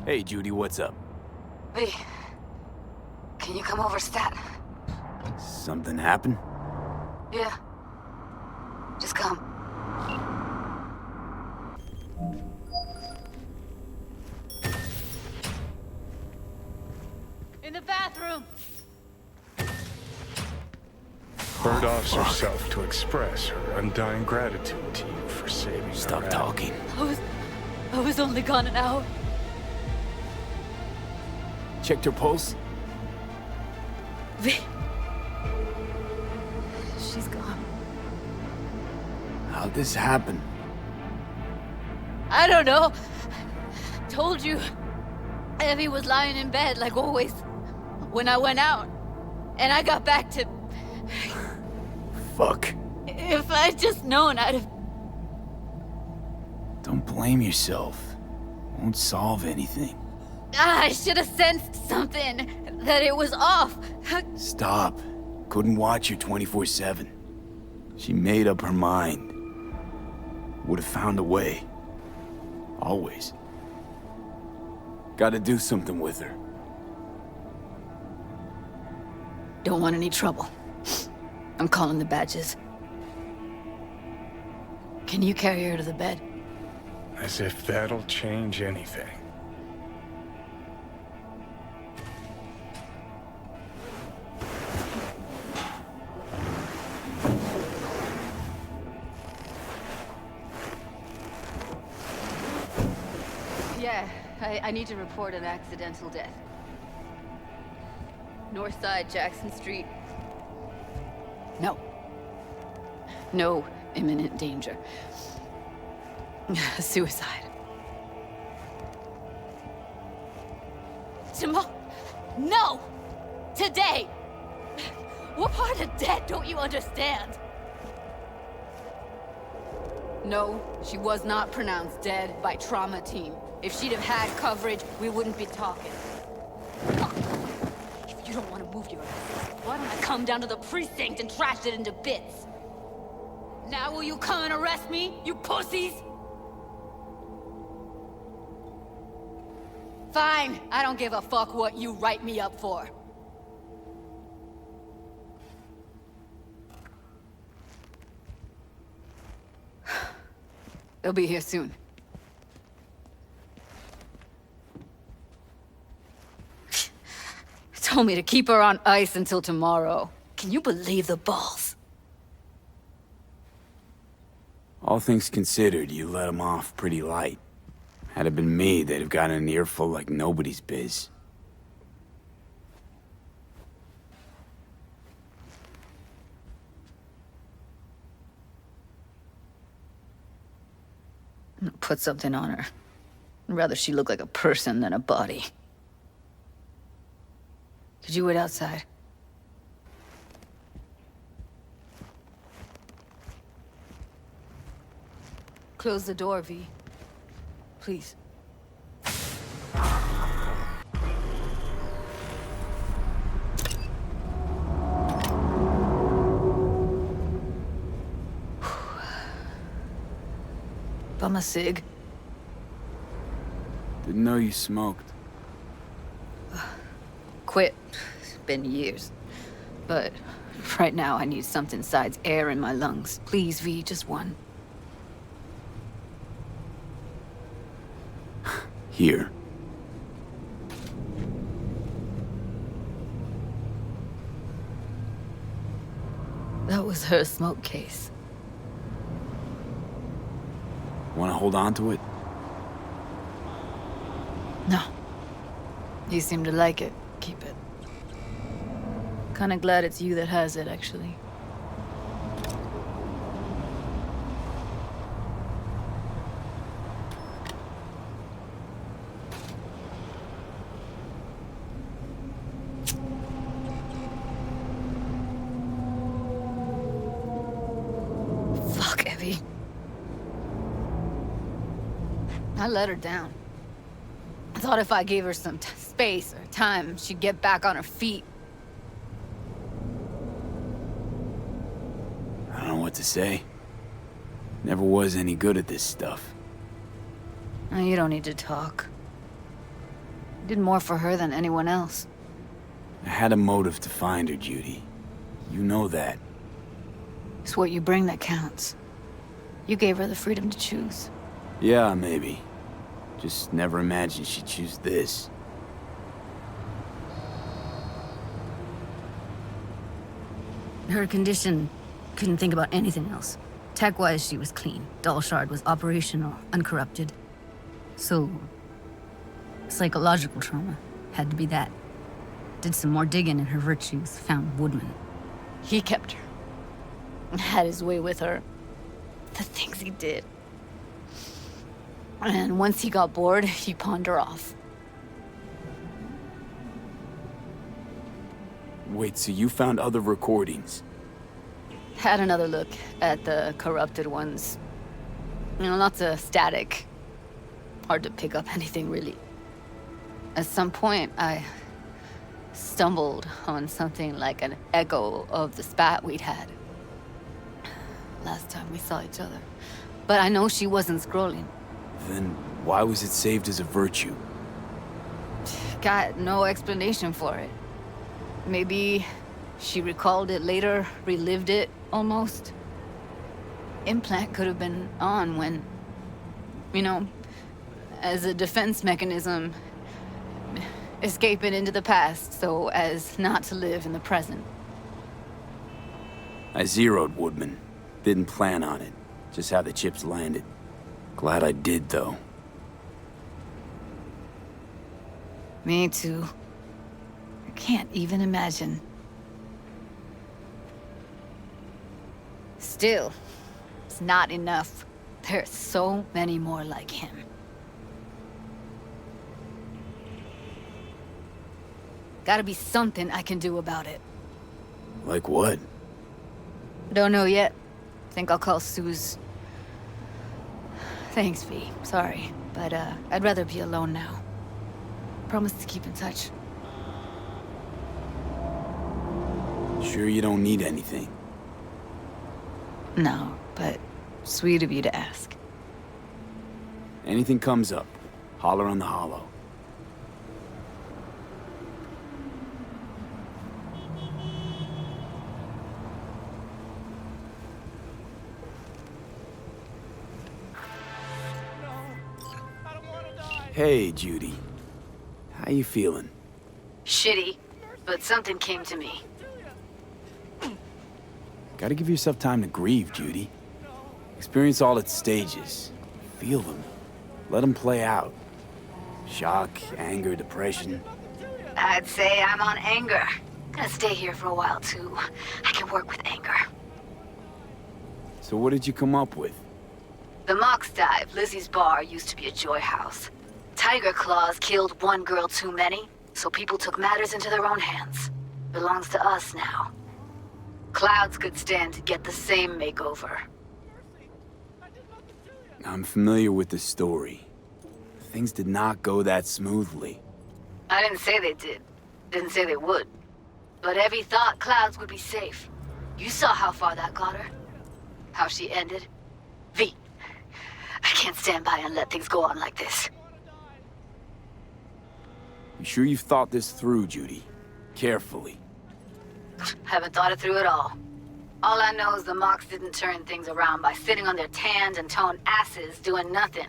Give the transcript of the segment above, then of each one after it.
Hey, Judy, what's up? V, can you come over, stat? Something happened? Yeah. Just come. In the bathroom! Bird offs herself to express her undying gratitude to you for saving her. Stop talking. I was only gone an hour. Checked her pulse? V. She's gone. How'd this happen? I don't know. Told you. Evie was lying in bed like always when I went out. And I got back to... Fuck. If I'd just known, I'd have... Don't blame yourself. Won't solve anything. I should have sensed something. That it was off. Stop. Couldn't watch her 24/7. She made up her mind. Would have found a way. Always. Gotta do something with her. Don't want any trouble. I'm calling the badges. Can you carry her to the bed? As if that'll change anything. Yeah, I need to report an accidental death. North side, Jackson Street. No. No imminent danger. Suicide. Tomorrow? No! Today! What part of dead don't you understand? No, she was not pronounced dead by trauma team. If she'd have had coverage, we wouldn't be talking. If you don't want to move your ass, why don't I come down to the precinct and trash it into bits? Now will you come and arrest me, you pussies? Fine, I don't give a fuck what you write me up for. They'll be here soon. Told me to keep her on ice until tomorrow. Can you believe the balls? All things considered, you let him off pretty light. Had it been me, they'd have gotten an earful like nobody's biz. Put something on her. I'd rather she look like a person than a body. Could you wait outside? Close the door, V. Please. Bum a cig. Didn't know you smoked. Quit. It's been years. But right now I need something besides air in my lungs. Please, V, just one. Here. That was her smoke case. Wanna hold on to it? No. You seem to like it. Keep it. Kinda glad it's you that has it, actually. Fuck, Evie. I let her down. I thought if I gave her some space or time, she'd get back on her feet. I don't know what to say. Never was any good at this stuff. Oh, you don't need to talk. did more for her than anyone else. I had a motive to find her, Judy. You know that. It's what you bring that counts. You gave her the freedom to choose. Yeah, maybe. Just never imagined she'd choose this. Her condition, couldn't think about anything else. Tech-wise, she was clean. Doll Shard was operational, uncorrupted. So, psychological trauma had to be that. Did some more digging in her virtues, found Woodman. He kept her. Had his way with her. The things he did. And once he got bored, he pawned her off. Wait, so you found other recordings? Had another look at the corrupted ones. You know, lots of static. Hard to pick up anything, really. At some point, I stumbled on something like an echo of the spat we'd had. Last time we saw each other. But I know she wasn't scrolling. Then why was it saved as a virtue? Got no explanation for it. Maybe she recalled it later, relived it, almost. Implant could have been on when, you know, as a defense mechanism, escaping into the past so as not to live in the present. I zeroed Woodman. Didn't plan on it. Just how the chips landed. Glad I did, though. Me too. I can't even imagine. Still, it's not enough. There's so many more like him. Gotta be something I can do about it. Like what? Don't know yet. Think I'll call Suze. Thanks, V. Sorry, but I'd rather be alone now. Promise to keep in touch. Sure you don't need anything? No, but sweet of you to ask. Anything comes up, holler on the holo. Hey, Judy. How you feeling? Shitty, but something came to me. Gotta give yourself time to grieve, Judy. Experience all its stages. Feel them. Let them play out. Shock, anger, depression. I'd say I'm on anger. Gonna stay here for a while, too. I can work with anger. So what did you come up with? The Mox Dive, Lizzie's bar, used to be a joy house. Tiger Claws killed one girl too many, so people took matters into their own hands. Belongs to us now. Clouds could stand to get the same makeover. I'm familiar with the story. Things did not go that smoothly. I didn't say they did. Didn't say they would. But Evie thought Clouds would be safe. You saw how far that got her. How she ended. V, I can't stand by and let things go on like this. You sure you've thought this through, Judy? Carefully. Haven't thought it through at all. All I know is the Mox didn't turn things around by sitting on their tanned and toned asses doing nothing.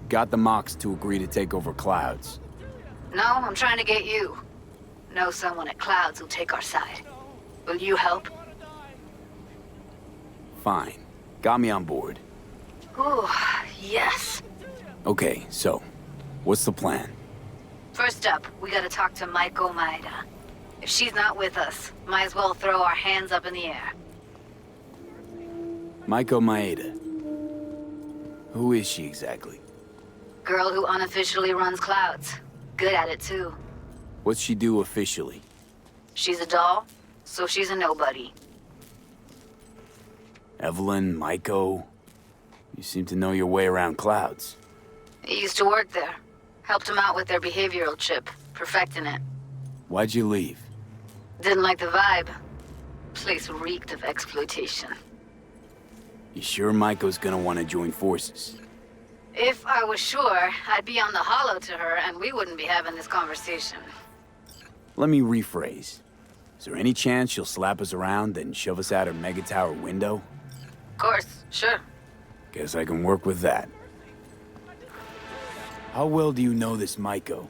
Got the Mox to agree to take over Clouds. No, I'm trying to get you. Know someone at Clouds who'll take our side. Will you help? Fine. Got me on board. Ooh, yes. Okay, so, what's the plan? First up, we gotta talk to Maiko Maeda. If she's not with us, might as well throw our hands up in the air. Maiko Maeda. Who is she exactly? Girl who unofficially runs Clouds. Good at it, too. What's she do officially? She's a doll, so she's a nobody. Evelyn, Maiko. You seem to know your way around Clouds. I used to work there. Helped them out with their behavioral chip, perfecting it. Why'd you leave? Didn't like the vibe. Place reeked of exploitation. You sure Maiko's gonna want to join forces? If I was sure, I'd be on the holo to her and we wouldn't be having this conversation. Let me rephrase. Is there any chance she'll slap us around, then shove us out her mega tower window? Of course, sure. Guess I can work with that. How well do you know this Maiko?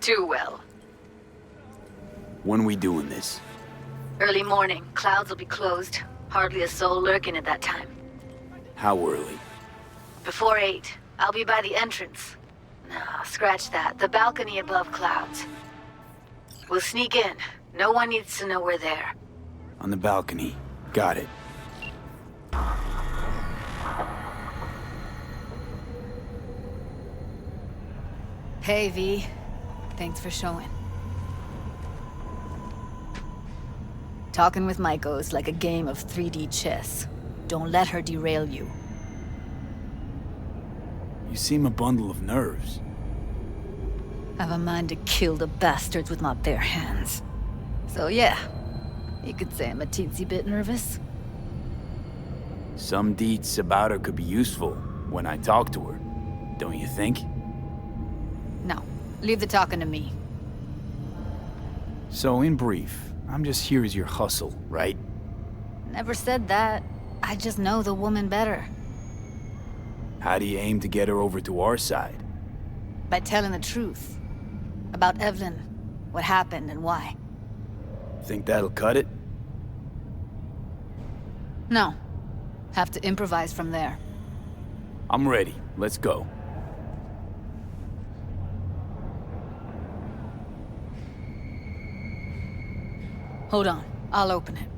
Too well. When we doing this? Early morning, clouds will be closed. Hardly a soul lurking at that time. How early? Before 8, I'll be by the entrance. No, scratch that. The balcony above clouds. We'll sneak in. No one needs to know we're there. On the balcony. Got it. Hey, V. Thanks for showing. Talking with Maiko is like a game of 3D chess. Don't let her derail you. You seem a bundle of nerves. I've a mind to kill the bastards with my bare hands. So yeah, you could say I'm a teensy bit nervous. Some deeds about her could be useful when I talk to her. Don't you think? No, leave the talking to me. So in brief, I'm just here as your hustle, right? Never said that. I just know the woman better. How do you aim to get her over to our side? By telling the truth. About Evelyn, what happened and why. Think that'll cut it? No. Have to improvise from there. I'm ready. Let's go. Hold on. I'll open it.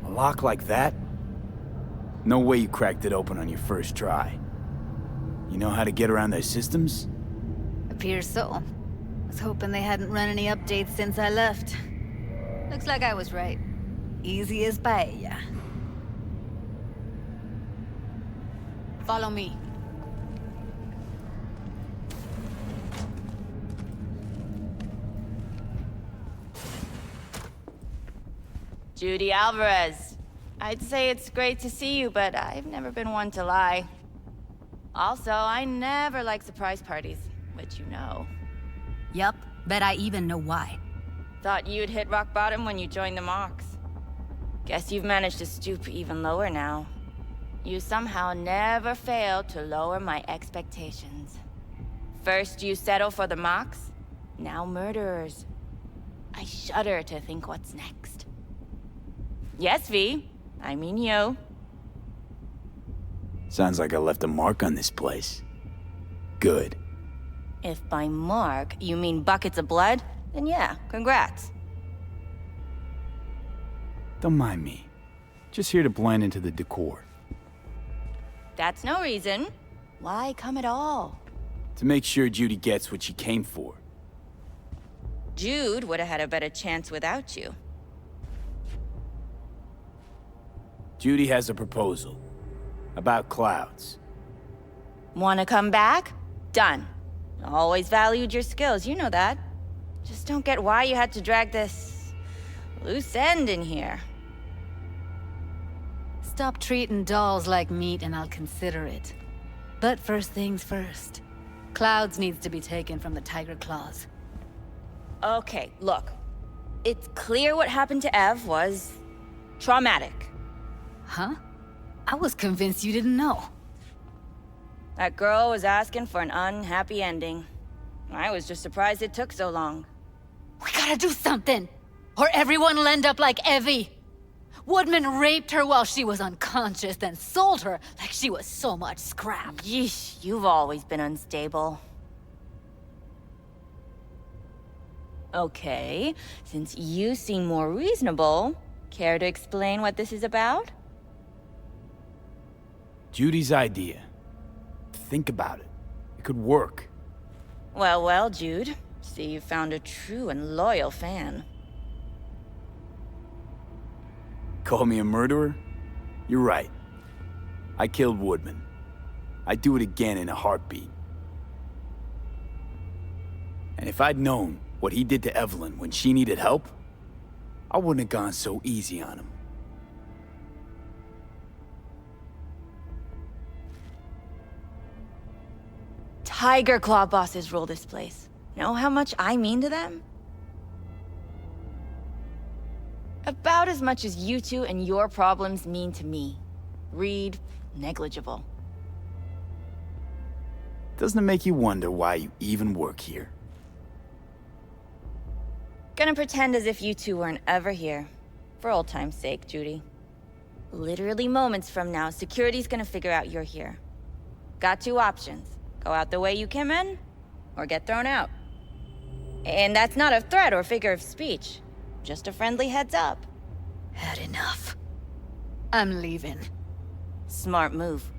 A lock like that? No way you cracked it open on your first try. You know how to get around their systems? Appears so. Was hoping they hadn't run any updates since I left. Looks like I was right. Easy as paella. Follow me. Judy Alvarez. I'd say it's great to see you, but I've never been one to lie. Also, I never like surprise parties, which you know. Yup, bet I even know why. Thought you'd hit rock bottom when you joined the Mox. Guess you've managed to stoop even lower now. You somehow never fail to lower my expectations. First you settle for the Mox, now murderers. I shudder to think what's next. Yes, V. I mean you. Sounds like I left a mark on this place. Good. If by mark you mean buckets of blood, then yeah, congrats. Don't mind me. Just here to blend into the decor. That's no reason. Why come at all? To make sure Judy gets what she came for. Jude would have had a better chance without you. Judy has a proposal. About clouds. Wanna come back? Done. Always valued your skills, you know that. Just don't get why you had to drag this loose end in here. Stop treating dolls like meat and I'll consider it. But first things first. Clouds needs to be taken from the Tiger Claws. Okay, look. It's clear what happened to Ev was traumatic. Huh? I was convinced you didn't know. That girl was asking for an unhappy ending. I was just surprised it took so long. We gotta do something! Or everyone will end up like Evie! Woodman raped her while she was unconscious, then sold her like she was so much scrap. Yeesh, you've always been unstable. Okay, since you seem more reasonable, care to explain what this is about? Judy's idea. Think about it. It could work. Well, well, Jude. See, you found a true and loyal fan. Call me a murderer? You're right. I killed Woodman. I'd do it again in a heartbeat. And if I'd known what he did to Evelyn when she needed help, I wouldn't have gone so easy on him. Tiger Claw bosses rule this place. Know how much I mean to them? About as much as you two and your problems mean to me. Read, negligible. Doesn't it make you wonder why you even work here? Gonna pretend as if you two weren't ever here. For old time's sake, Judy. Literally moments from now, security's gonna figure out you're here. Got two options. Go out the way you came in, or get thrown out. And that's not a threat or figure of speech. Just a friendly heads up. Had enough. I'm leaving. Smart move.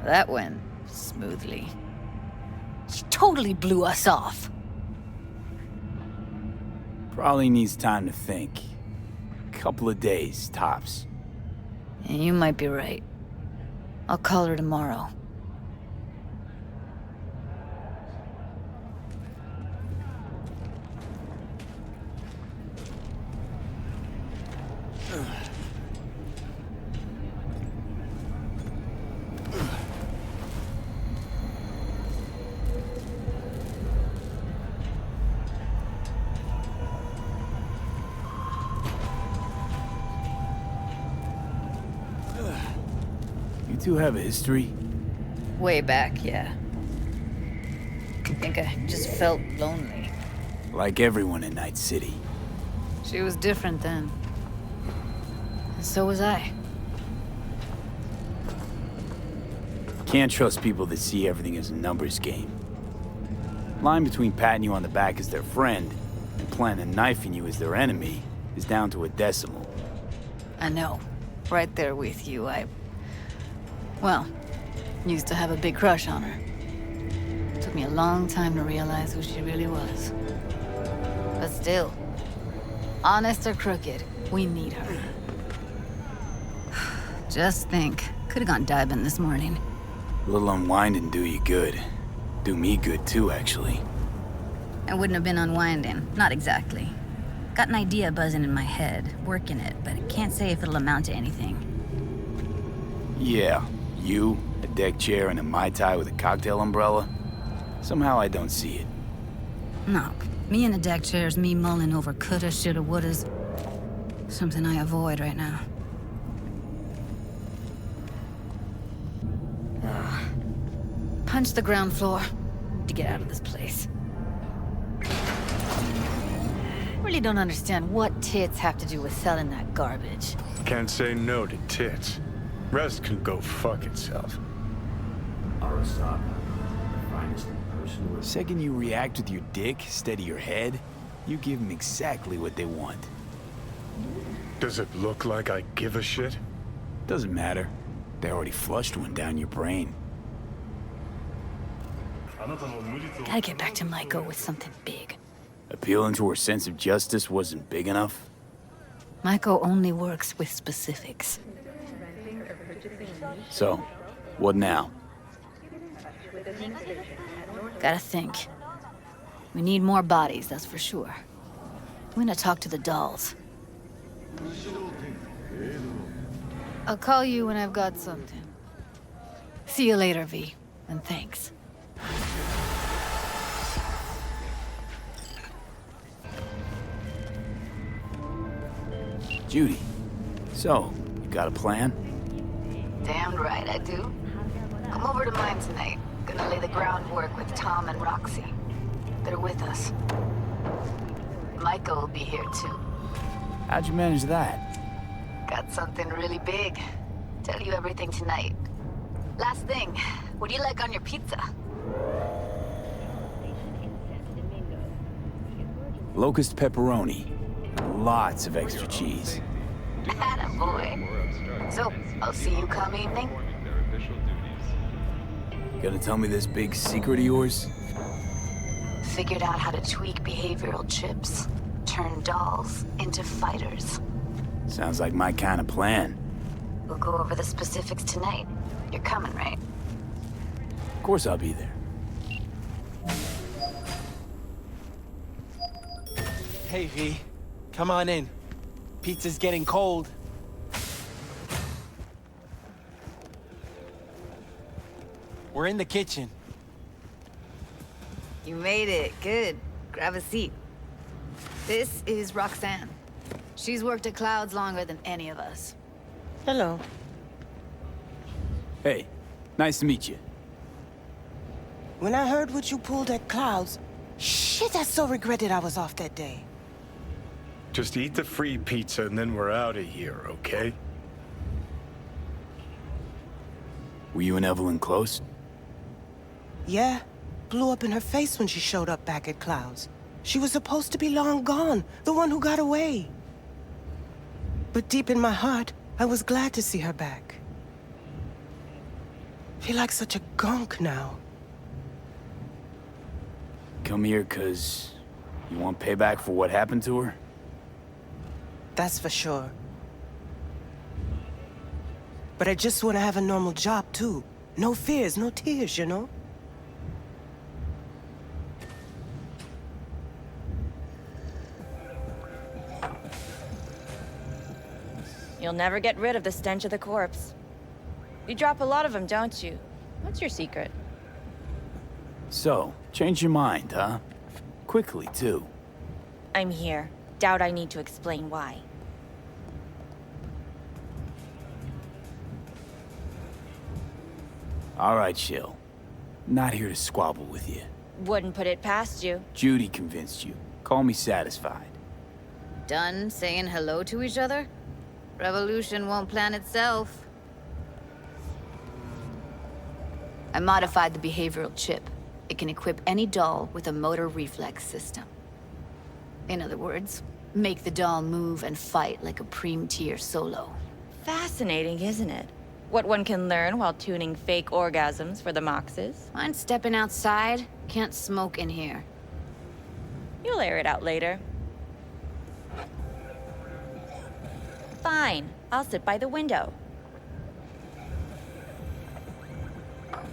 That went smoothly. She totally blew us off. Probably needs time to think. Couple of days, tops. And you might be right. I'll call her tomorrow. You two have a history? Way back, yeah. I think I just felt lonely. Like everyone in Night City. She was different then. And so was I. Can't trust people that see everything as a numbers game. Line between patting you on the back as their friend and planning on knifing you as their enemy is down to a decimal. I know. Right there with you, well, used to have a big crush on her. Took me a long time to realize who she really was. But still, honest or crooked, we need her. Just think. Could have gone diving this morning. A little unwinding do you good. Do me good too, actually. I wouldn't have been unwinding. Not exactly. Got an idea buzzing in my head, working it, but I can't say if it'll amount to anything. Yeah, you, a deck chair, and a Mai Tai with a cocktail umbrella? Somehow I don't see it. No, me in a deck chair's me mulling over coulda, shoulda, wouldas. Something I avoid right now. Punch the ground floor to get out of this place. Really don't understand what tits have to do with selling that garbage. Can't say no to tits. Rest can go fuck itself. Second you react with your dick instead of your head, you give them exactly what they want. Does it look like I give a shit? Doesn't matter. They already flushed one down your brain. Gotta get back to Maiko with something big. Appealing to her sense of justice wasn't big enough? Maiko only works with specifics. So, what now? Gotta think. We need more bodies, that's for sure. I'm gonna talk to the dolls. I'll call you when I've got something. See you later, V. And thanks. Judy, so, you got a plan? Damn right I do. Come over to mine tonight. Gonna lay the groundwork with Tom and Roxy. They're with us. Michael will be here too. How'd you manage that? Got something really big. Tell you everything tonight. Last thing, what do you like on your pizza? Locust pepperoni. Lots of extra cheese. Attaboy. So, I'll see you come evening? Gonna tell me this big secret of yours? Figured out how to tweak behavioral chips. Turn dolls into fighters. Sounds like my kind of plan. We'll go over the specifics tonight. You're coming, right? Of course I'll be there. Hey, V. Come on in. Pizza's getting cold. We're in the kitchen. You made it. Good. Grab a seat. This is Roxanne. She's worked at Clouds longer than any of us. Hello. Hey, nice to meet you. When I heard what you pulled at Clouds, shit, I so regretted I was off that day. Just eat the free pizza and then we're out of here, okay? Were you and Evelyn close? Yeah, blew up in her face when she showed up back at Clouds. She was supposed to be long gone, the one who got away. But deep in my heart, I was glad to see her back. Feel like such a gunk now. Come here 'cause you want payback for what happened to her? That's for sure. But I just want to have a normal job, too. No fears, no tears, you know? You'll never get rid of the stench of the corpse. You drop a lot of them, don't you? What's your secret? So, change your mind, huh? Quickly, too. I'm here. Doubt I need to explain why. All right, Shill. Not here to squabble with you. Wouldn't put it past you. Judy convinced you. Call me satisfied. Done saying hello to each other? Revolution won't plan itself. I modified the behavioral chip. It can equip any doll with a motor reflex system. In other words, make the doll move and fight like a Prime-tier solo. Fascinating, isn't it? What one can learn while tuning fake orgasms for the Moxes. Mind stepping outside? Can't smoke in here. You'll air it out later. Fine. I'll sit by the window.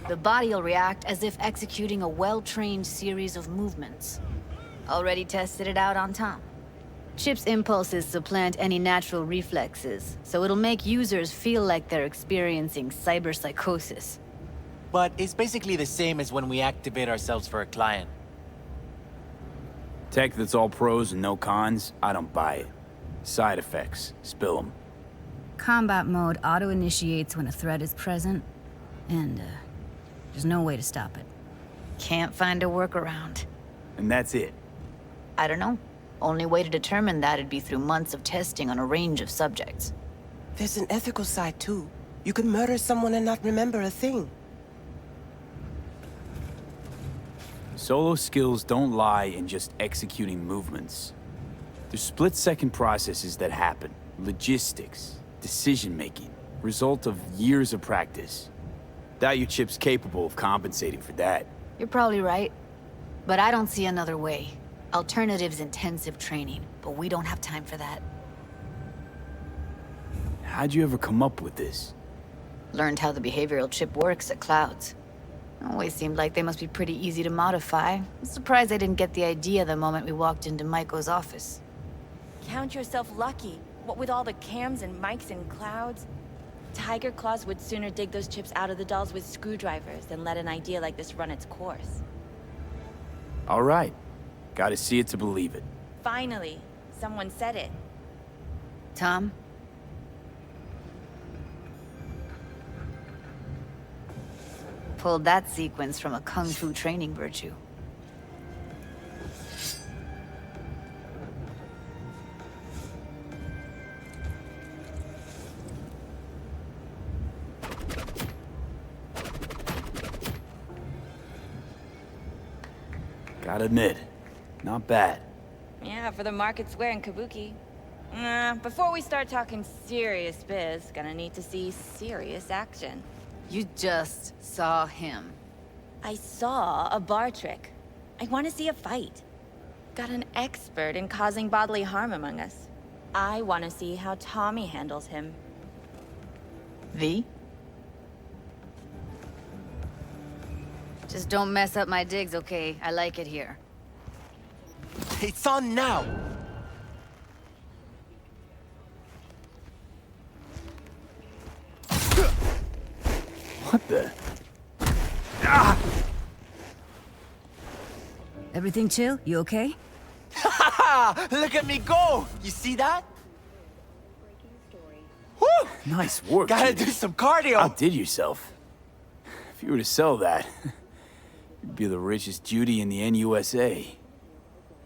The body will react as if executing a well-trained series of movements. Already tested it out on Tom. Chip's impulses supplant any natural reflexes, so it'll make users feel like they're experiencing cyberpsychosis. But it's basically the same as when we activate ourselves for a client. Tech that's all pros and no cons, I don't buy it. Side effects, spill them. Combat mode auto-initiates when a threat is present, and there's no way to stop it. Can't find a workaround. And that's it. I don't know. Only way to determine that'd be through months of testing on a range of subjects. There's an ethical side, too. You could murder someone and not remember a thing. Solo skills don't lie in just executing movements. There's split-second processes that happen. Logistics, decision-making, result of years of practice. Doubt your chip's capable of compensating for that. You're probably right. But I don't see another way. Alternative's intensive training, but we don't have time for that. How'd you ever come up with this? Learned how the behavioral chip works at Clouds. Always seemed like they must be pretty easy to modify. I'm surprised I didn't get the idea the moment we walked into Maiko's office. Count yourself lucky. What with all the cams and mics and Clouds? Tiger Claws would sooner dig those chips out of the dolls with screwdrivers than let an idea like this run its course. All right. Gotta see it to believe it. Finally, someone said it. Tom? Pulled that sequence from a kung fu training virtue. Gotta admit, not bad. Yeah, for the market square in Kabuki. Before we start talking serious biz, gonna need to see serious action. You just saw him. I saw a bar trick. I want to see a fight. Got an expert in causing bodily harm among us. I want to see how Tommy handles him. V? Just don't mess up my digs, okay? I like it here. It's on now. What the? Everything chill? You okay? Look at me go! You see that? Woo! Nice work. Gotta Judy. do some cardio. Outdid yourself. If you were to sell that, you'd be the richest Judy in the NUSA.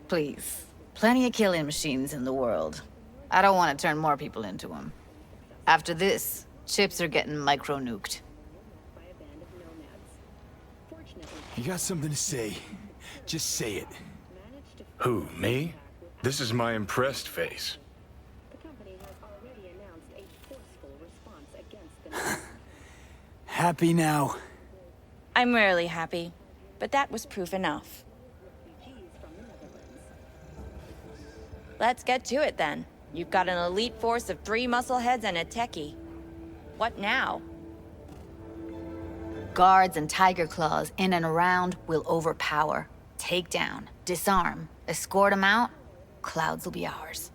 Please. Plenty of killing machines in the world. I don't want to turn more people into them. After this, chips are getting micro-nuked. You got something to say? Just say it. Who, me? This is my impressed face. Happy now? I'm rarely happy, but that was proof enough. Let's get to it then. You've got an elite force of 3 muscleheads and a techie. What now? Guards and tiger claws in and around will overpower, take down, disarm, escort them out. Clouds will be ours.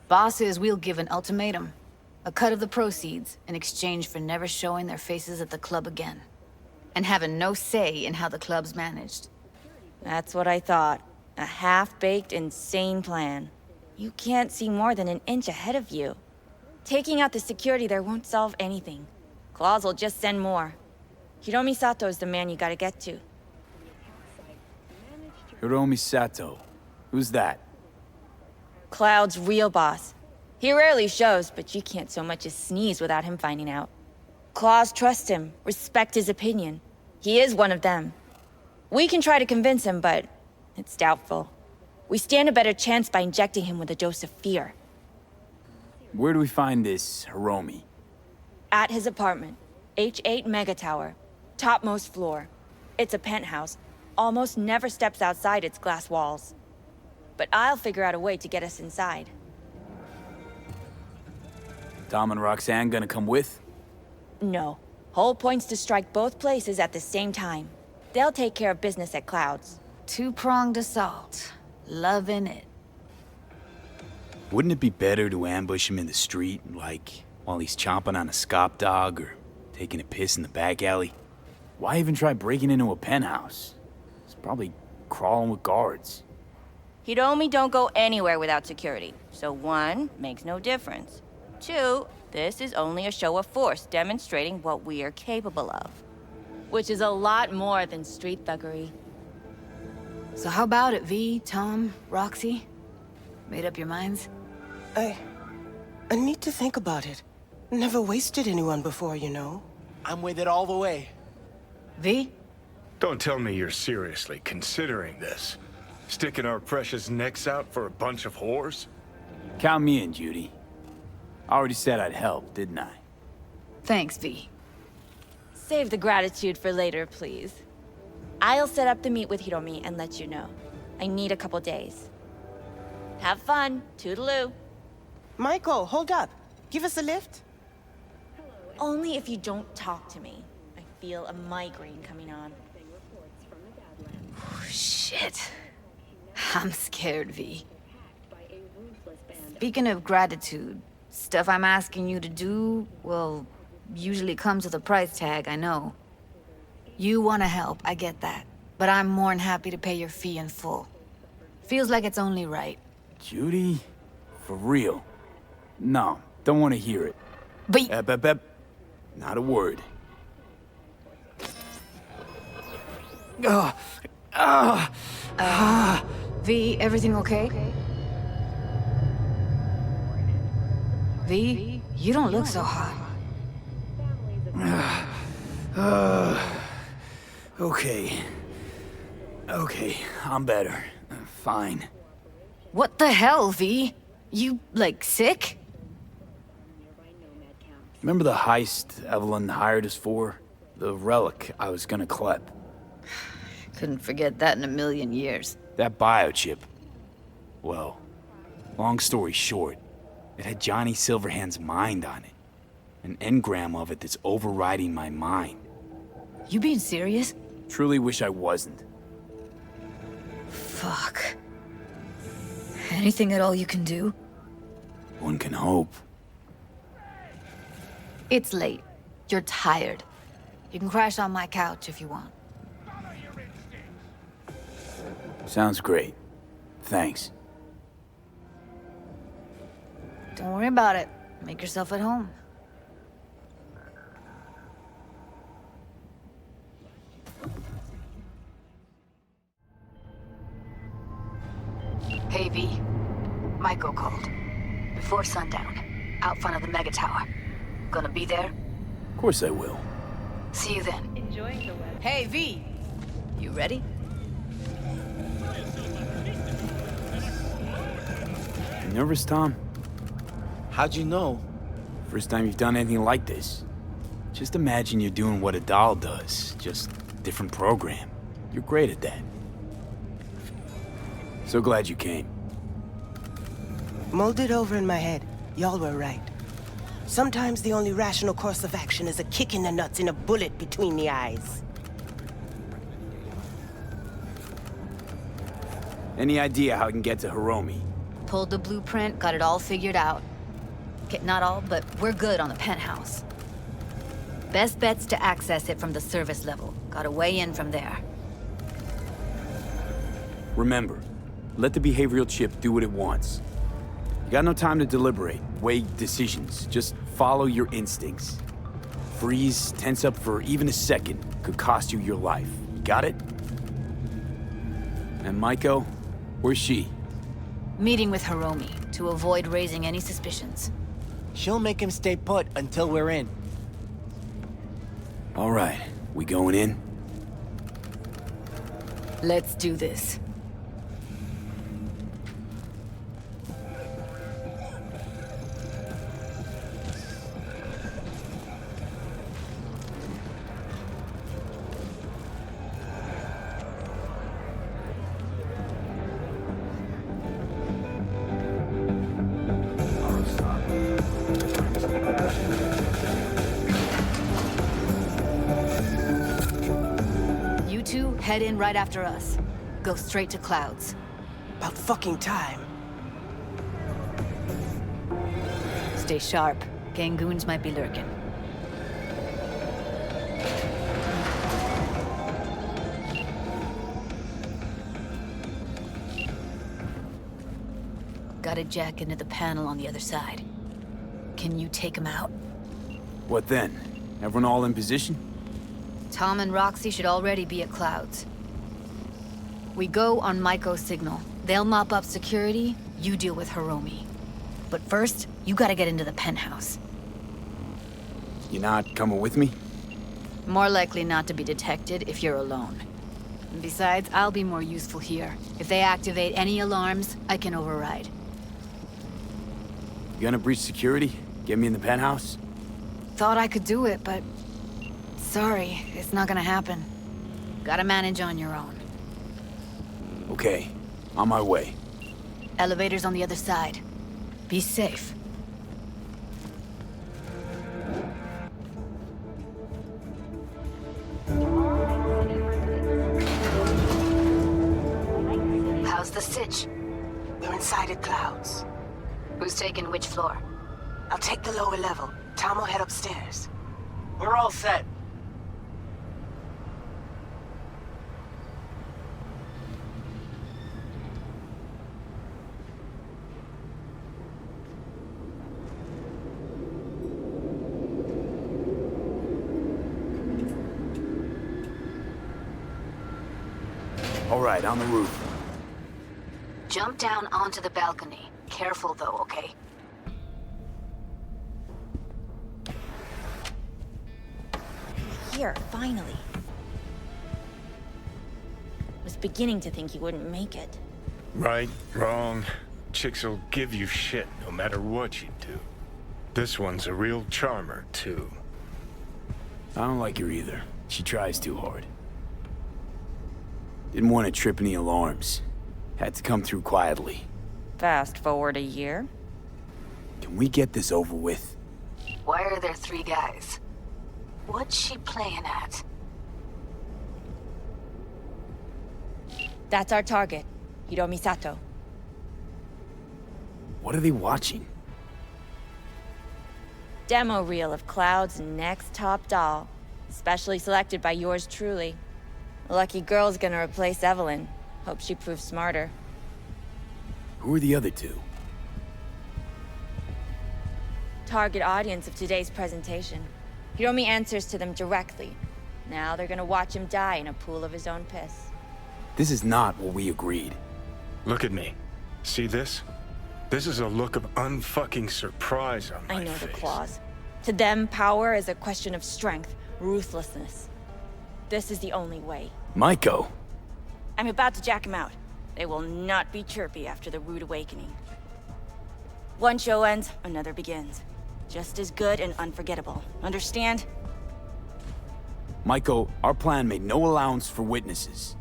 Bosses, we'll give an ultimatum. A cut of the proceeds in exchange for never showing their faces at the club again. And having no say in how the club's managed. That's what I thought. A half-baked, insane plan. You can't see more than an inch ahead of you. Taking out the security there won't solve anything. Claws will just send more. Hiromi Sato's the man you gotta get to. Hiromi Sato. Who's that? Cloud's real boss. He rarely shows, but you can't so much as sneeze without him finding out. Claws trust him, respect his opinion. He is one of them. We can try to convince him, but it's doubtful. We stand a better chance by injecting him with a dose of fear. Where do we find this Hiromi? At his apartment, H8 Mega Tower, topmost floor. It's a penthouse, almost never steps outside its glass walls. But I'll figure out a way to get us inside. Dom and Roxanne gonna come with? No. Whole point's to strike both places at the same time. They'll take care of business at Clouds. Two-pronged assault. Loving it. Wouldn't it be better to ambush him in the street, like while he's chomping on a scop dog or taking a piss in the back alley? Why even try breaking into a penthouse? He's probably crawling with guards. Hiromi don't go anywhere without security. So 1, makes no difference. 2, this is only a show of force demonstrating what we are capable of. Which is a lot more than street thuggery. So how about it, V, Tom, Roxy? Made up your minds? I need to think about it. Never wasted anyone before, you know. I'm with it all the way. V? Don't tell me you're seriously considering this. Sticking our precious necks out for a bunch of whores? Count me in, Judy. I already said I'd help, didn't I? Thanks, V. Save the gratitude for later, please. I'll set up the meet with Hiromi and let you know. I need a couple days. Have fun. Toodaloo. Michael, hold up. Give us a lift. Only if you don't talk to me. I feel a migraine coming on. Shit. I'm scared, V. Speaking of gratitude, stuff I'm asking you to do, well, usually comes with a price tag, I know. You want to help, I get that. But I'm more than happy to pay your fee in full. Feels like it's only right. Judy? For real? No, don't want to hear it. But Bep. Not a word. V, everything okay? V, you don't look so hot. Okay, I'm better. Fine. What the hell, V? You, like, sick? Remember the heist Evelyn hired us for? The relic I was gonna clep. Couldn't forget that in a million years. That biochip. Well, long story short, it had Johnny Silverhand's mind on it. An engram of it that's overriding my mind. You being serious? Truly wish I wasn't. Fuck. Anything at all you can do? One can hope. It's late. You're tired. You can crash on my couch if you want. Sounds great. Thanks. Don't worry about it. Make yourself at home. Hey, V. Michael called. Before sundown. Out front of the mega tower. Gonna be there? Of course I will. See you then. Hey, V! You ready? You nervous, Tom? How'd you know? First time you've done anything like this. Just imagine you're doing what a doll does, just different program. You're great at that. So glad you came. Mulled it over in my head. Y'all were right. Sometimes the only rational course of action is a kick in the nuts and a bullet between the eyes. Any idea how I can get to Hiromi? Pulled the blueprint, got it all figured out. Okay, not all, but we're good on the penthouse. Best bet's to access it from the service level. Gotta weigh in from there. Remember, let the behavioral chip do what it wants. You got no time to deliberate, weigh decisions. Just follow your instincts. Freeze, tense up for even a second could cost you your life. You got it? And Maiko, where's she? Meeting with Hiromi to avoid raising any suspicions. She'll make him stay put until we're in. All right, we going in? Let's do this. Head in right after us. Go straight to Clouds. About fucking time. Stay sharp. Gangoons might be lurking. Gotta jack into the panel on the other side. Can you take him out? What then? Everyone all in position? Tom and Roxy should already be at Clouds. We go on Maiko's signal. They'll mop up security, you deal with Hiromi. But first, you gotta get into the penthouse. You not coming with me? More likely not to be detected if you're alone. And besides, I'll be more useful here. If they activate any alarms, I can override. You gonna breach security? Get me in the penthouse? Thought I could do it, but... sorry, it's not gonna happen. Gotta manage on your own. Okay, on my way. Elevator's on the other side. Be safe. How's the sitch? We're inside at Clouds. Who's taking which floor? I'll take the lower level. Tom will head upstairs. We're all set. All right, on the roof. Jump down onto the balcony. Careful though, okay? Here, finally. Was beginning to think you wouldn't make it. Right, wrong. Chicks will give you shit no matter what you do. This one's a real charmer, too. I don't like her either. She tries too hard. Didn't want to trip any alarms. Had to come through quietly. Fast forward a year. Can we get this over with? Why are there 3 guys? What's she playing at? That's our target, Hiromi Sato. What are they watching? Demo reel of Cloud's next top doll, specially selected by yours truly. Lucky girl's gonna replace Evelyn. Hope she proves smarter. Who are the other 2? Target audience of today's presentation. Hiromi answers to them directly. Now they're gonna watch him die in a pool of his own piss. This is not what we agreed. Look at me. See this? This is a look of unfucking surprise on my face. I know the clause. To them, power is a question of strength, ruthlessness. This is the only way. Maiko! I'm about to jack him out. They will not be chirpy after the rude awakening. One show ends, another begins. Just as good and unforgettable. Understand? Maiko, our plan made no allowance for witnesses.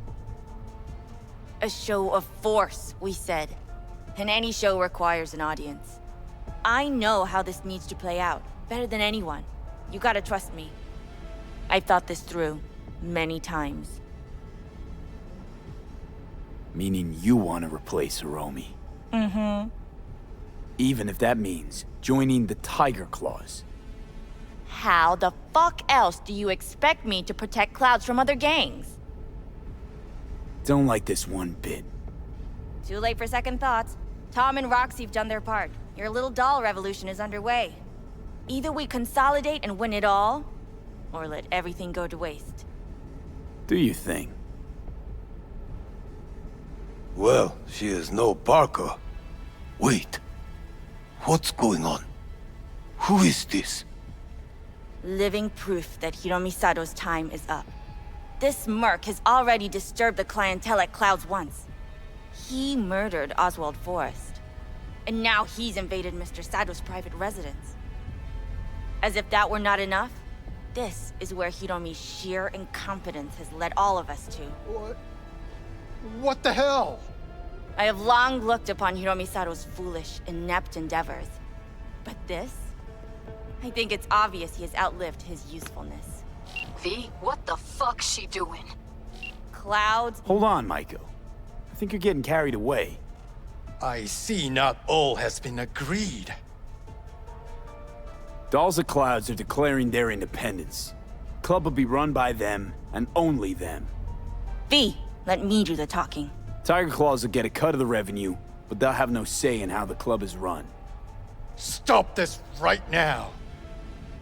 A show of force, we said. And any show requires an audience. I know how this needs to play out, better than anyone. You gotta trust me. I've thought this through, many times. Meaning you want to replace Hiromi. Mm-hmm. Even if that means joining the Tiger Claws. How the fuck else do you expect me to protect Clouds from other gangs? Don't like this one bit. Too late for second thoughts. Tom and Roxy've done their part. Your little doll revolution is underway. Either we consolidate and win it all, or let everything go to waste. Do you think? Well, she is no Parker. Wait. What's going on? Who is this? Living proof that Hiromi Sato's time is up. This Merc has already disturbed the clientele at Clouds once. He murdered Oswald Forrest. And now he's invaded Mr. Sato's private residence. As if that were not enough, this is where Hiromi's sheer incompetence has led all of us to. What the hell? I have long looked upon Hiromi Sato's foolish, inept endeavors. But this? I think it's obvious he has outlived his usefulness. V, what the fuck's she doing? Clouds... Hold on, Maiko. I think you're getting carried away. I see not all has been agreed. Dolls of Clouds are declaring their independence. Club will be run by them, and only them. V, let me do the talking. Tiger Claws will get a cut of the revenue, but they'll have no say in how the club is run. Stop this right now.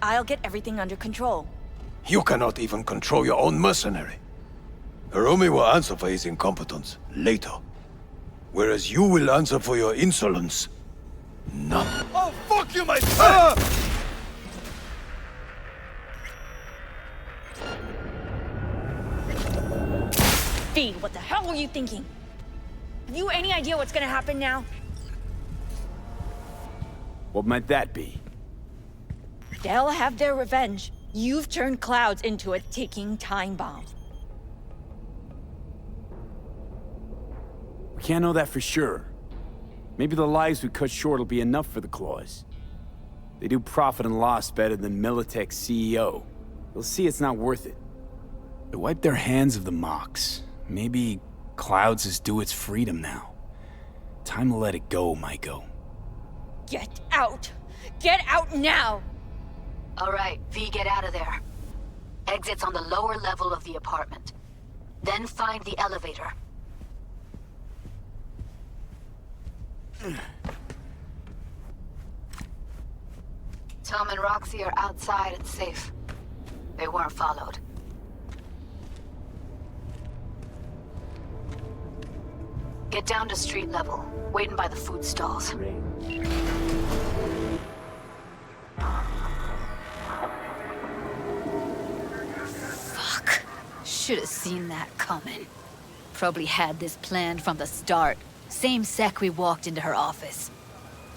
I'll get everything under control. You cannot even control your own mercenary. Hiromi will answer for his incompetence later. Whereas you will answer for your insolence now. Oh, fuck you, my son! V, what the hell were you thinking? Have you any idea what's gonna happen now? What might that be? They'll have their revenge. You've turned Clouds into a ticking time bomb. We can't know that for sure. Maybe the lives we cut short will be enough for the Claws. They do profit and loss better than Militech's CEO. They'll see it's not worth it. They wipe their hands of the mocks. Maybe Clouds is due its freedom now. Time to let it go, Maiko. Get out! Get out now! All right, V, get out of there. Exit's on the lower level of the apartment. Then find the elevator. Tom and Roxy are outside and safe. They weren't followed. Get down to street level, waiting by the food stalls. Fuck. Should have seen that coming. Probably had this planned from the start. Same sec we walked into her office.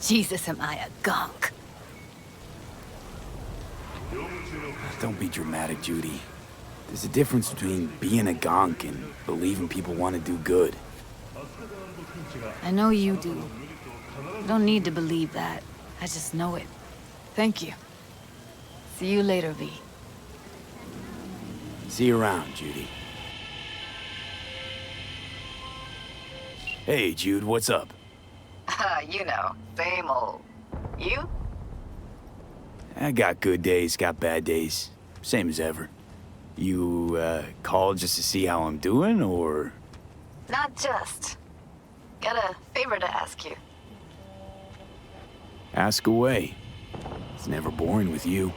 Jesus, am I a gunk. Don't be dramatic, Judy. There's a difference between being a gonk and believing people want to do good. I know you do. I don't need to believe that. I just know it. Thank you. See you later, V. See you around, Judy. Hey, Jude, what's up? You know, same old. You? I got good days, got bad days. Same as ever. You, called just to see how I'm doing, or...? Not just. Got a favor to ask you. Ask away. It's never boring with you.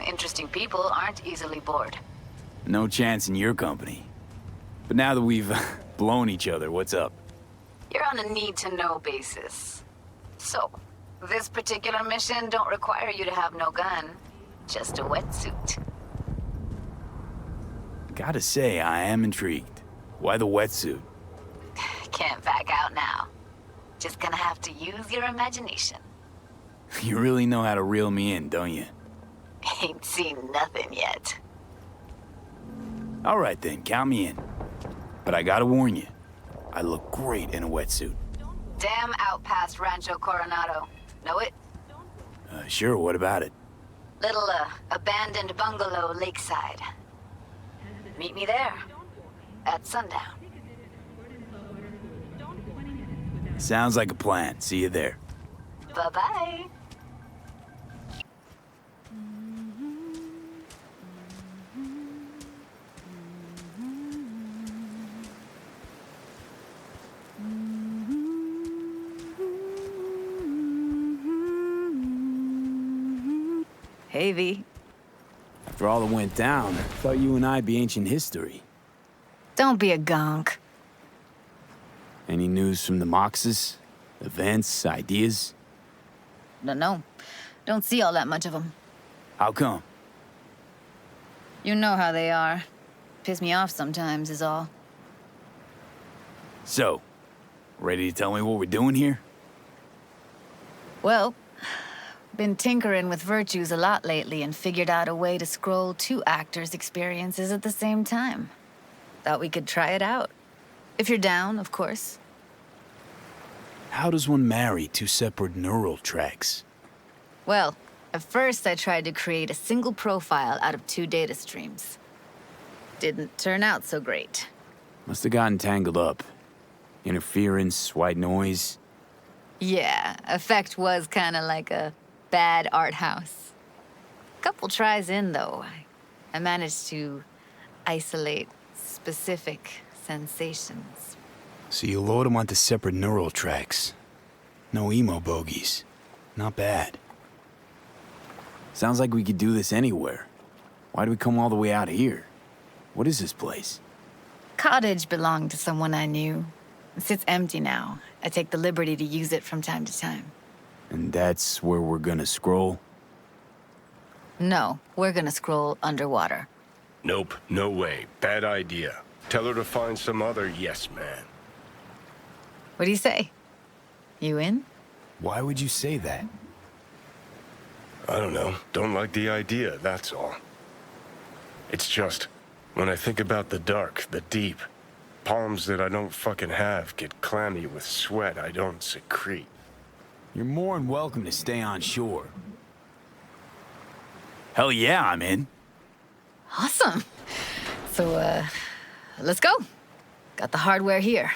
Interesting people aren't easily bored. No chance in your company. But now that we've blown each other, what's up? You're on a need-to-know basis. So, this particular mission don't require you to have no gun, just a wetsuit. Gotta say, I am intrigued. Why the wetsuit? Can't back out now. Just gonna have to use your imagination. You really know how to reel me in, don't you? Ain't seen nothing yet. All right then, count me in. But I gotta warn you, I look great in a wetsuit. Dam out past Rancho Coronado. Know it? Sure, what about it? Little, abandoned bungalow lakeside. Meet me there. At sundown. Sounds like a plan. See you there. Bye-bye. Hey, V. After all that went down, I thought you and I'd be ancient history. Don't be a gonk. Any news from the Moxes? Events, ideas? No. Don't see all that much of them. How come? You know how they are. Piss me off sometimes is all. So, ready to tell me what we're doing here? Well, been tinkering with virtues a lot lately and figured out a way to scroll 2 actors' experiences at the same time. Thought we could try it out. If you're down, of course. How does one marry 2 separate neural tracks? Well, at first I tried to create a single profile out of 2 data streams. Didn't turn out so great. Must have gotten tangled up. Interference, white noise. Yeah, effect was kinda like a bad art house. Couple tries in, though, I managed to isolate specific sensations. So you load them onto separate neural tracks. No emo bogies. Not bad. Sounds like we could do this anywhere. Why do we come all the way out here? What is this place? Cottage belonged to someone I knew. It sits empty now. I take the liberty to use it from time to time. And that's where we're gonna scroll? No, we're gonna scroll underwater. Nope, no way. Bad idea. Tell her to find some other yes man. What do you say? You in? Why would you say that? I don't know. Don't like the idea, that's all. It's just, when I think about the dark, the deep, palms that I don't fucking have get clammy with sweat I don't secrete. You're more than welcome to stay on shore. Hell yeah, I'm in. Awesome. So, let's go. Got the hardware here.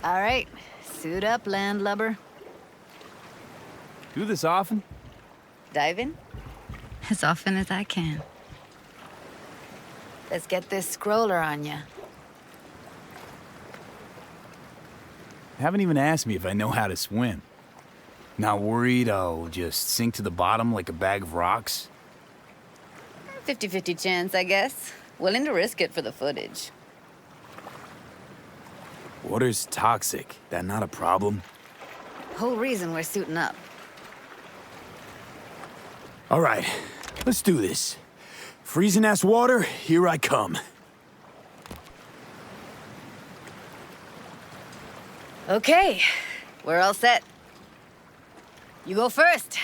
All right, suit up, landlubber. Do this often? Dive in. As often as I can. Let's get this scroller on ya. Haven't even asked me if I know how to swim. Not worried I'll just sink to the bottom like a bag of rocks? 50-50 chance, I guess. Willing to risk it for the footage. Water's toxic. That not a problem? Whole reason we're suiting up. All right, let's do this. Freezing-ass water, here I come. Okay, we're all set. You go first.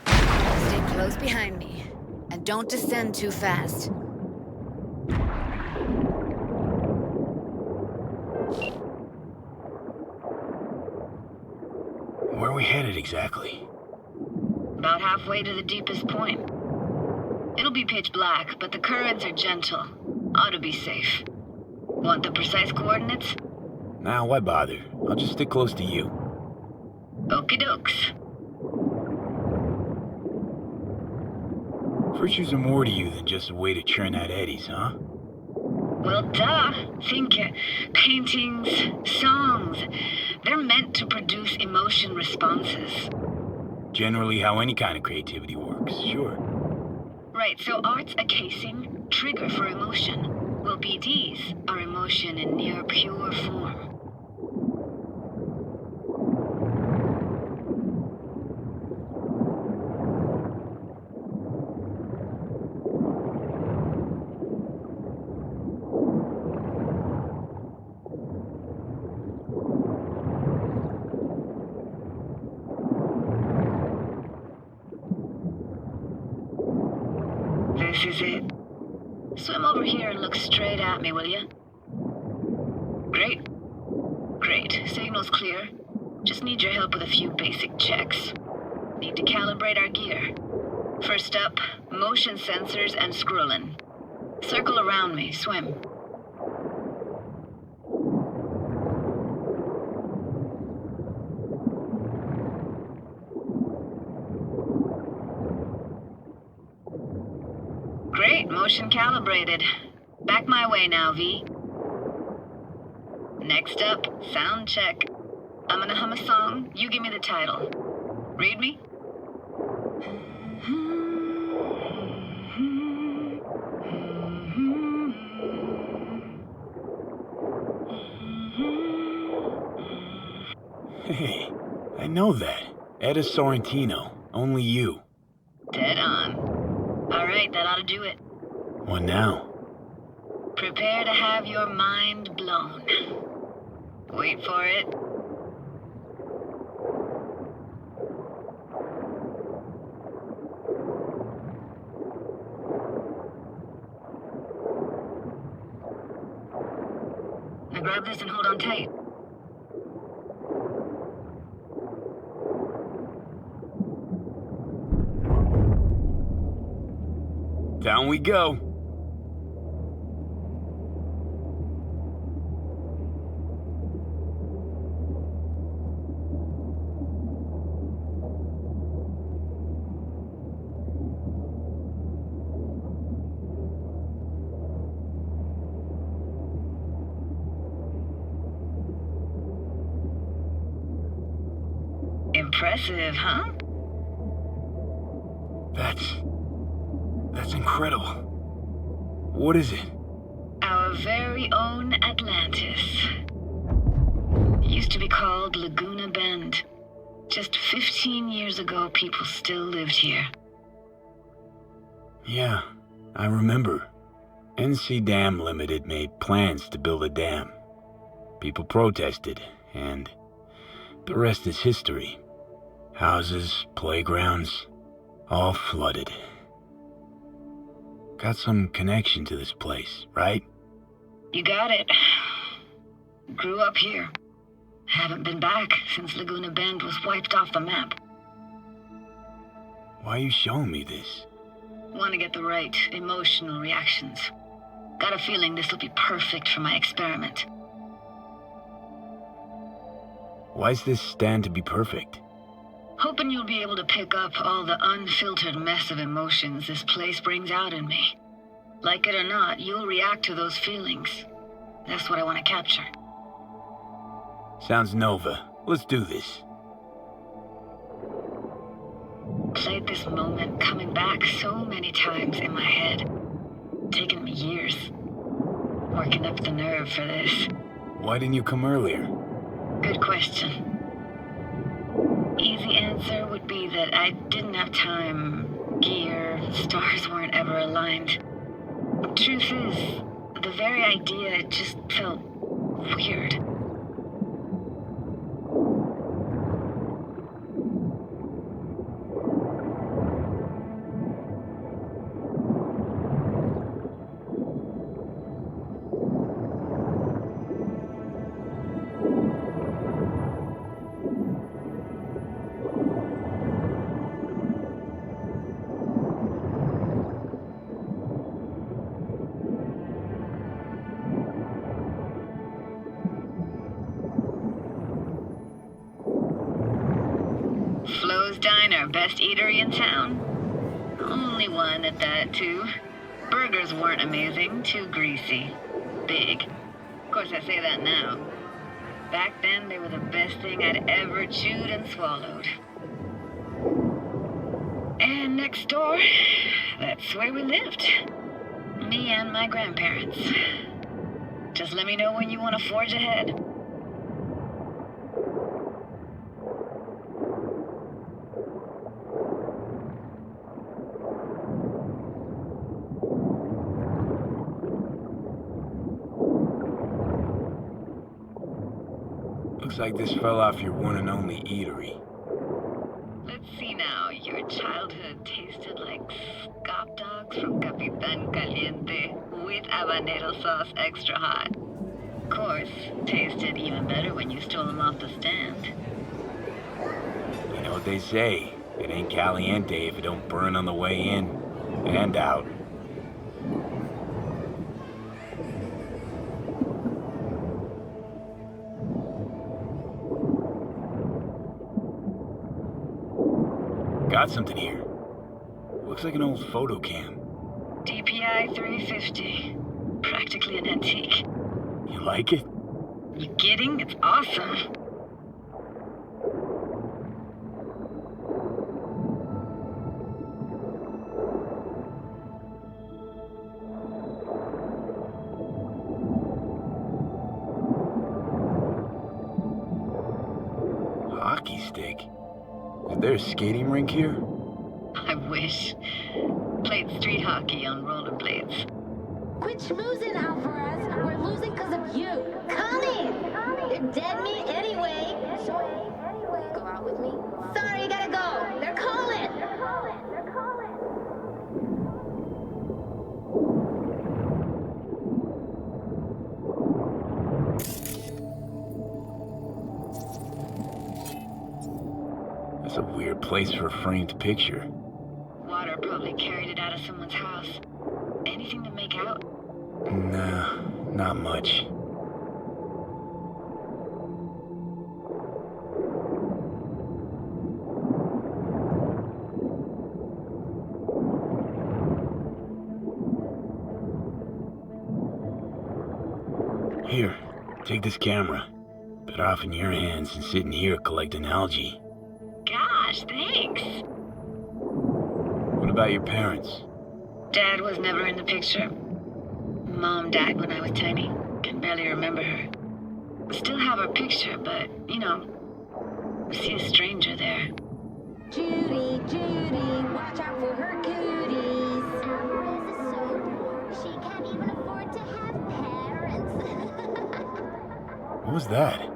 Stay close behind me, and don't descend too fast. Where are we headed exactly? About halfway to the deepest point. It'll be pitch black, but the currents are gentle. Ought to be safe. Want the precise coordinates? Nah, why bother? I'll just stick close to you. Okie dokes. Virtues are more to you than just a way to churn out eddies, huh? Well, duh. Think paintings, songs. They're meant to produce emotion responses. Generally how any kind of creativity works, sure. Right, so art's a casing, trigger for emotion. Well, BDs are emotion in near pure form. This is it. Swim over here and look straight at me, will you? Great. Great. Signal's clear. Just need your help with a few basic checks. Need to calibrate our gear. First up, motion sensors and scrolling. Circle around me. Swim. Great, motion calibrated. Back my way now, V. Next up, sound check. I'm gonna hum a song, you give me the title. Read me? Hey, I know that. Etta Sorrentino, only you. Dead on. All right, that ought to do it. What now? Prepare to have your mind blown. Wait for it. Now grab this and hold on tight. Down we go. Impressive, huh? That's incredible. What is it? Our very own Atlantis. Used to be called Laguna Bend. Just 15 years ago, people still lived here. Yeah, I remember. NC Dam Limited made plans to build a dam. People protested, and the rest is history. Houses, playgrounds, all flooded. Got some connection to this place, right? You got it. Grew up here. Haven't been back since Laguna Bend was wiped off the map. Why are you showing me this? Want to get the right emotional reactions. Got a feeling this will be perfect for my experiment. Why's this stand to be perfect? Hoping you'll be able to pick up all the unfiltered mess of emotions this place brings out in me. Like it or not, you'll react to those feelings. That's what I want to capture. Sounds Nova. Let's do this. Played this moment coming back so many times in my head. Taken me years. Working up the nerve for this. Why didn't you come earlier? Good question. Easy answer would be that I didn't have time. Gear, stars weren't ever aligned. Truth is, the very idea just felt weird. Flo's Diner, best eatery in town. Only one at that, too. Burgers weren't amazing, too greasy. Big. Of course, I say that now. Back then, they were the best thing I'd ever chewed and swallowed. And next door, that's where we lived. Me and my grandparents. Just let me know when you want to forge ahead. Looks like this fell off your one and only eatery. Let's see now. Your childhood tasted like scop dogs from Capitan Caliente with habanero sauce extra hot. Of course, tasted even better when you stole them off the stand. You know what they say, it ain't caliente if it don't burn on the way in and out. Got something here. Looks like an old photo cam. DPI 350. Practically an antique. You like it? You kidding? It's awesome. Hockey stick? Is there a skating rink here? I wish. Played street hockey on rollerblades. Quit schmoozing, Alvarez. We're losing because of you. Come in. You're dead meat anyway. Go out with me? Sorry, you gotta go. They're calling. That's a weird place for a framed picture. Water probably carried it out of someone's house. Anything to make out? Nah, not much. Here, take this camera. Better off in your hands than sitting here collecting algae. Gosh, thanks. What about your parents? Dad was never in the picture. Mom died when I was tiny. Can barely remember her. Still have her picture, but, you know, see a stranger there. Judy, watch out for her cooties. Alvarez is so poor, she can't even afford to have parents. What was that?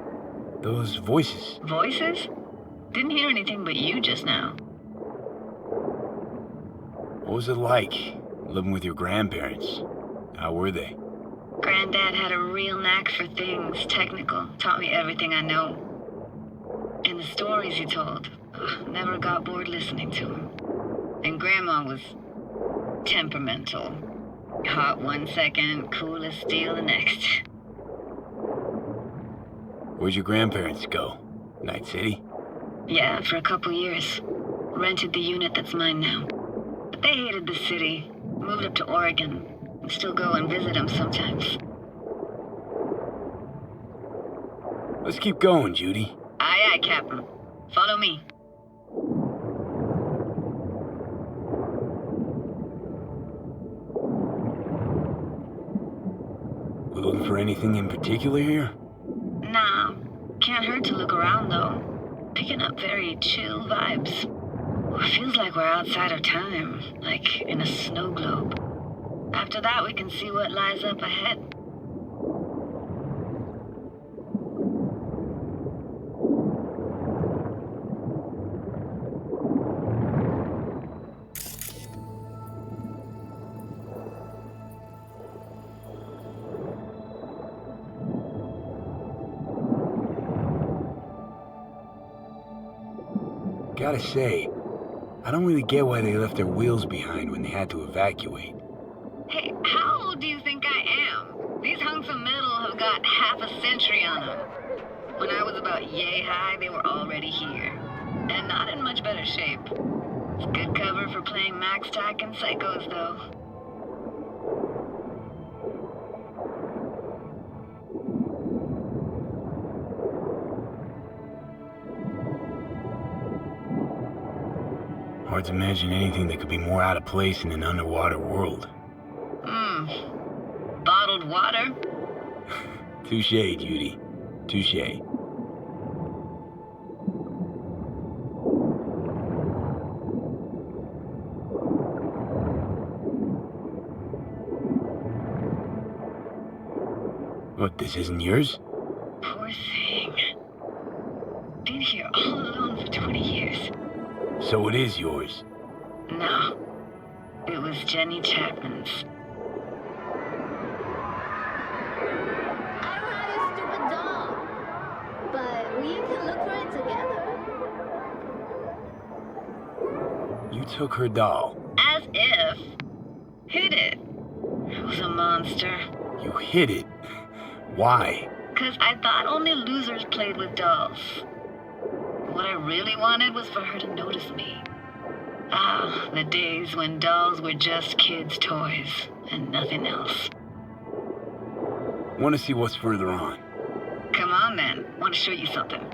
Those voices. Voices? Didn't hear anything but you just now. What was it like, living with your grandparents? How were they? Granddad had a real knack for things technical. Taught me everything I know. And the stories he told. Never got bored listening to him. And Grandma was temperamental. Hot one second, cool as steel the next. Where'd your grandparents go? Night City? Yeah, for a couple years. Rented the unit that's mine now. But they hated the city. Moved up to Oregon. And still go and visit them sometimes. Let's keep going, Judy. Aye, aye, Captain. Follow me. We looking for anything in particular here? Nah. Can't hurt to look around, though. picking up very chill vibes. It feels like we're outside of time, like in a snow globe. After that, we can see what lies up ahead. Gotta say, I don't really get why they left their wheels behind when they had to evacuate. Hey, how old do you think I am? These hunks of metal have got half a century on them. When I was about yay high, they were already here. And not in much better shape. It's good cover for playing Max Tack and Psychos, though. Hard to imagine anything that could be more out of place in an underwater world. Bottled water? Touché, Judy. Touché. What, this isn't yours? Poor thing. Been here all alone for 20 years. So it is yours? No. It was Jenny Chapman's. I don't have your stupid doll. But we can look for it together. You took her doll. As if. Hid it. It was a monster. You hid it. Why? 'Cause I thought only losers played with dolls. What I really wanted was for her to notice me. Ah, the days when dolls were just kids' toys and nothing else. Want to see what's further on? Come on then, want to show you something.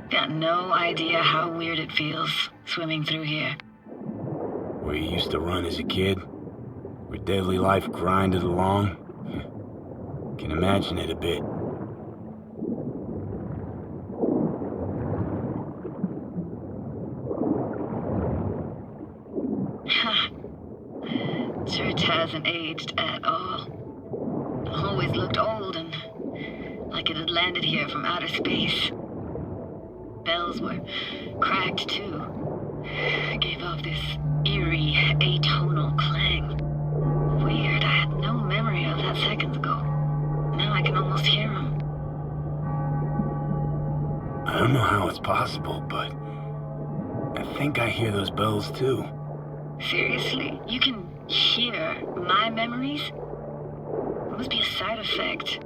Got no idea how weird it feels swimming through here. Where you used to run as a kid? Where daily life grinded along? Can imagine it a bit. Church hasn't aged at all. Always looked old and like it had landed here from outer space. Bells were cracked too. Gave off this eerie, atonal clang. Weird, I had no memory of that seconds ago. Now I can almost hear them. I don't know how it's possible, but I think I hear those bells too. Seriously? You can hear my memories? It must be a side effect.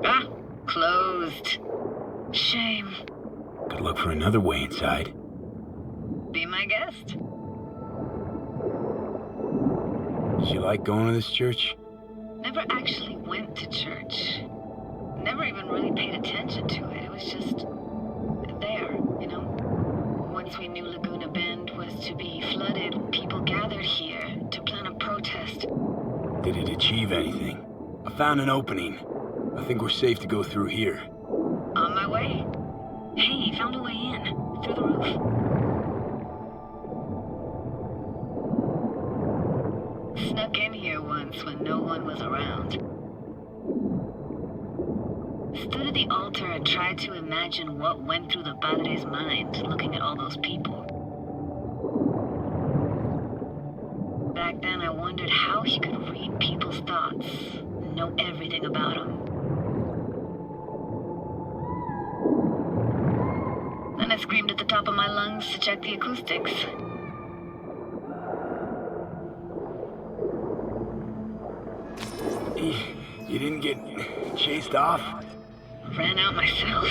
Ah, closed. Shame. Could look for another way inside. Be my guest. Did you like going to this church? Never actually went to church. Never even really paid attention to it. It was just there, you know? Once we knew Laguna Bend was to be flooded, people gathered here to plan a protest. Did it achieve anything? I found an opening. I think we're safe to go through here. On my way. Hey, found a way in. Through the roof. Snuck in here once when no one was around. Stood at the altar and tried to imagine what went through the padre's mind looking at all those people. Back then I wondered how he could read people's thoughts and know everything about them. Then I screamed at the top of my lungs to check the acoustics. You didn't get chased off? Ran out myself.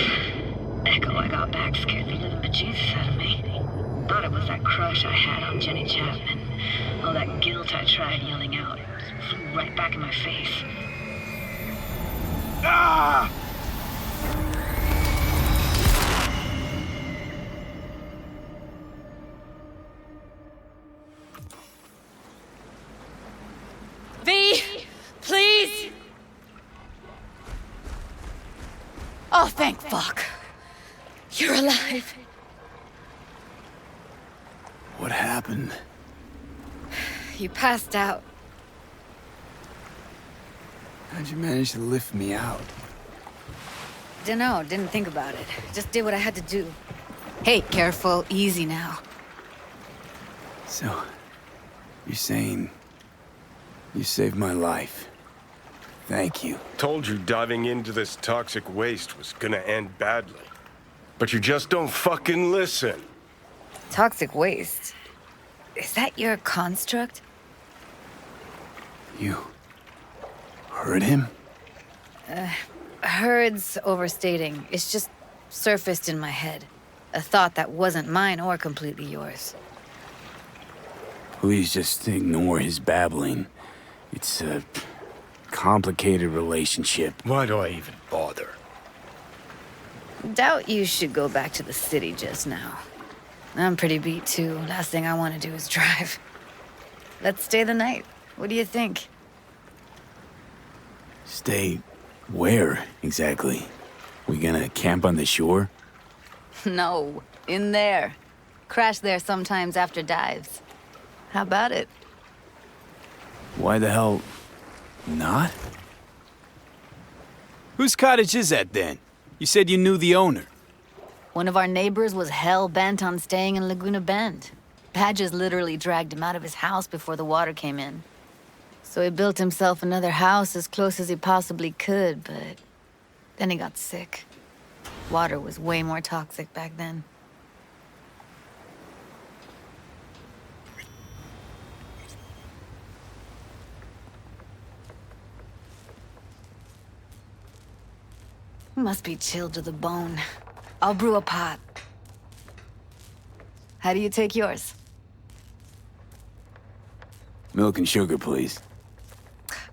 Echo I got back scared the living bejesus out of me. Thought it was that crush I had on Jenny Chapman. All that guilt I tried yelling out. Just flew right back in my face. Ah! V, please! thank fuck. You're alive. What happened? You passed out. How'd you manage to lift me out? Dunno, didn't think about it. Just did what I had to do. Hey, careful, easy now. So, you're saying you saved my life. Thank you. Told you diving into this toxic waste was gonna end badly. But you just don't fucking listen. Toxic waste? Is that your construct? You heard him? Heard's overstating. It's just surfaced in my head. A thought that wasn't mine or completely yours. Please just ignore his babbling. It's a complicated relationship. Why do I even bother? Doubt you should go back to the city just now. I'm pretty beat too. Last thing I want to do is drive. Let's stay the night. What do you think? Stay where, exactly? We gonna camp on the shore? No, in there. Crash there sometimes after dives. How about it? Why the hell not? Whose cottage is that then? You said you knew the owner. One of our neighbors was hell-bent on staying in Laguna Bend. Badges literally dragged him out of his house before the water came in. So he built himself another house as close as he possibly could, but then he got sick. Water was way more toxic back then. Must be chilled to the bone. I'll brew a pot. How do you take yours? Milk and sugar, please.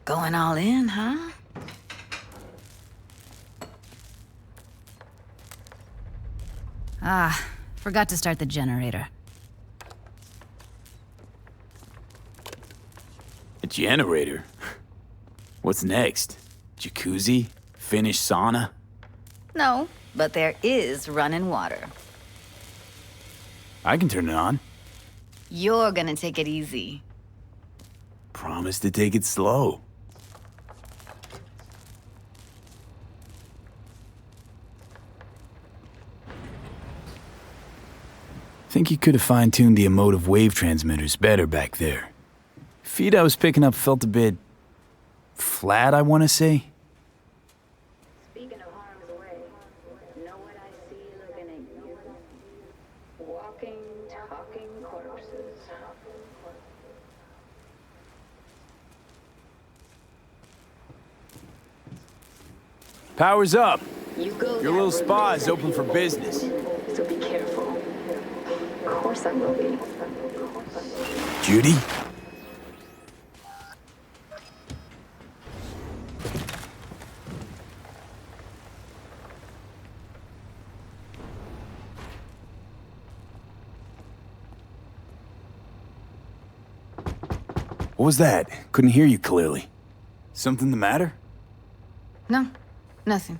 Going all in, huh? Ah, forgot to start the generator. A generator? What's next? Jacuzzi? Finnish sauna? No, but there is running water. I can turn it on. You're gonna take it easy. Promise to take it slow. Think you could have fine-tuned the emotive wave transmitters better back there. Feed I was picking up felt a bit flat, I want to say. Speaking of harm's way, know what I see looking at you? Walking, talking corpses. Power's up. You go Your little spa is open for business. So be careful. Of course I will be. Judy? What was that? Couldn't hear you clearly. Something the matter? No, nothing.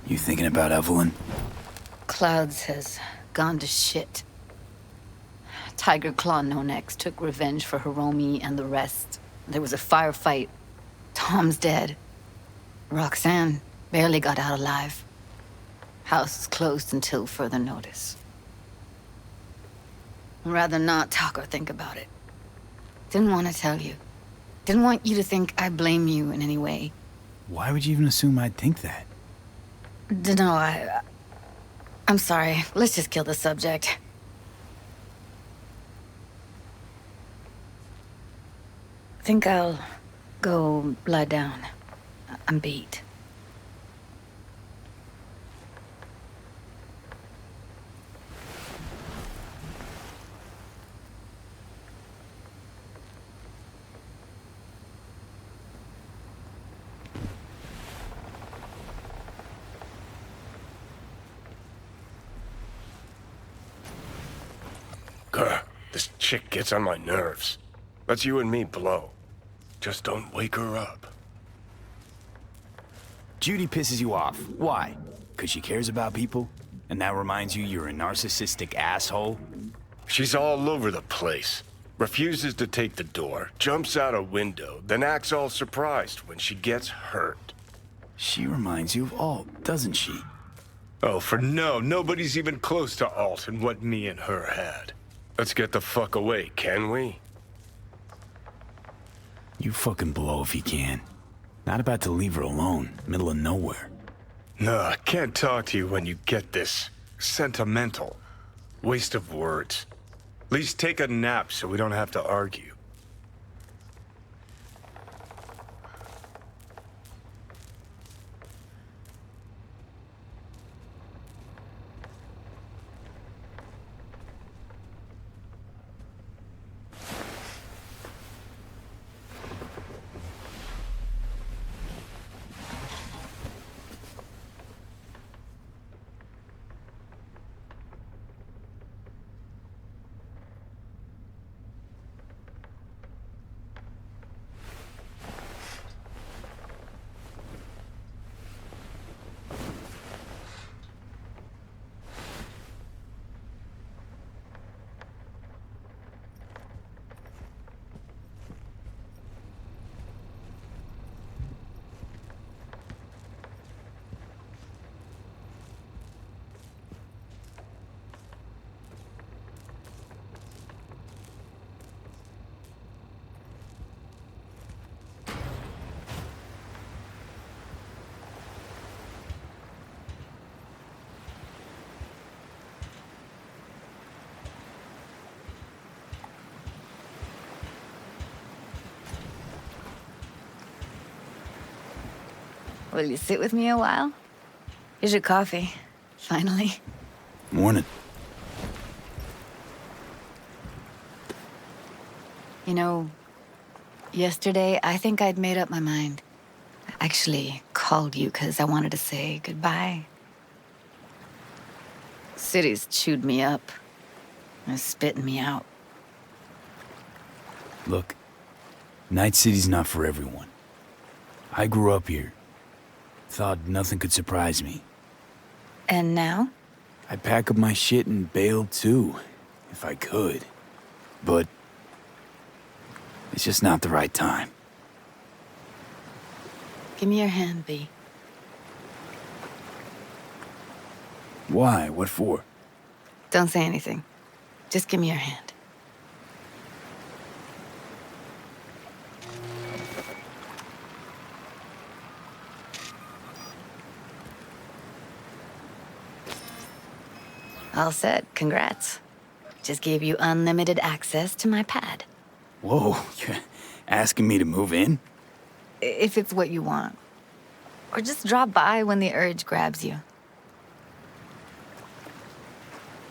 You thinking about Evelyn? Clouds has gone to shit. Tiger Claw No Next took revenge for Hiromi and the rest. There was a firefight. Tom's dead. Roxanne barely got out alive. House is closed until further notice. I'd rather not talk or think about it. Didn't want to tell you. Didn't want you to think I blame you in any way. Why would you even assume I'd think that? Dunno, I'm sorry. Let's just kill the subject. Think I'll go lie down. I'm beat. Chick gets on my nerves. Let's you and me blow. Just don't wake her up. Judy pisses you off. Why? Because she cares about people? And that reminds you you're a narcissistic asshole? She's all over the place. Refuses to take the door, jumps out a window, then acts all surprised when she gets hurt. She reminds you of Alt, doesn't she? Oh, for no, nobody's even close to Alt and what me and her had. Let's get the fuck away, can we? You fucking blow if you can. Not about to leave her alone, middle of nowhere. No, I can't talk to you when you get this sentimental. Waste of words. At least take a nap so we don't have to argue. Will you sit with me a while? Here's your coffee. Finally. Morning. You know, yesterday, I think I'd made up my mind. I actually called you because I wanted to say goodbye. City's chewed me up. They're spitting me out. Look, Night City's not for everyone. I grew up here. Thought nothing could surprise me. And now? I'd pack up my shit and bail too, if I could. But it's just not the right time. Give me your hand, V. Why? What for? Don't say anything. Just give me your hand. All set. Congrats. Just gave you unlimited access to my pad. Whoa, you're asking me to move in? If it's what you want. Or just drop by when the urge grabs you.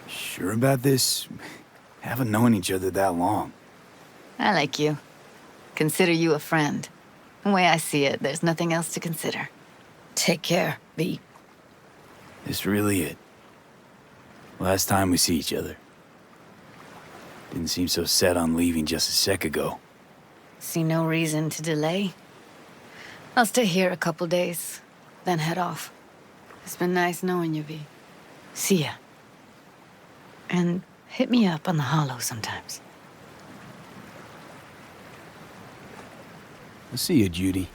Sure about this? Haven't known each other that long. I like you. Consider you a friend. The way I see it, there's nothing else to consider. Take care, V. This really it? Last time we see each other. Didn't seem so set on leaving just a sec ago. See no reason to delay. I'll stay here a couple days, then head off. It's been nice knowing you, V. See ya. And hit me up on the holo sometimes. I'll see you, Judy.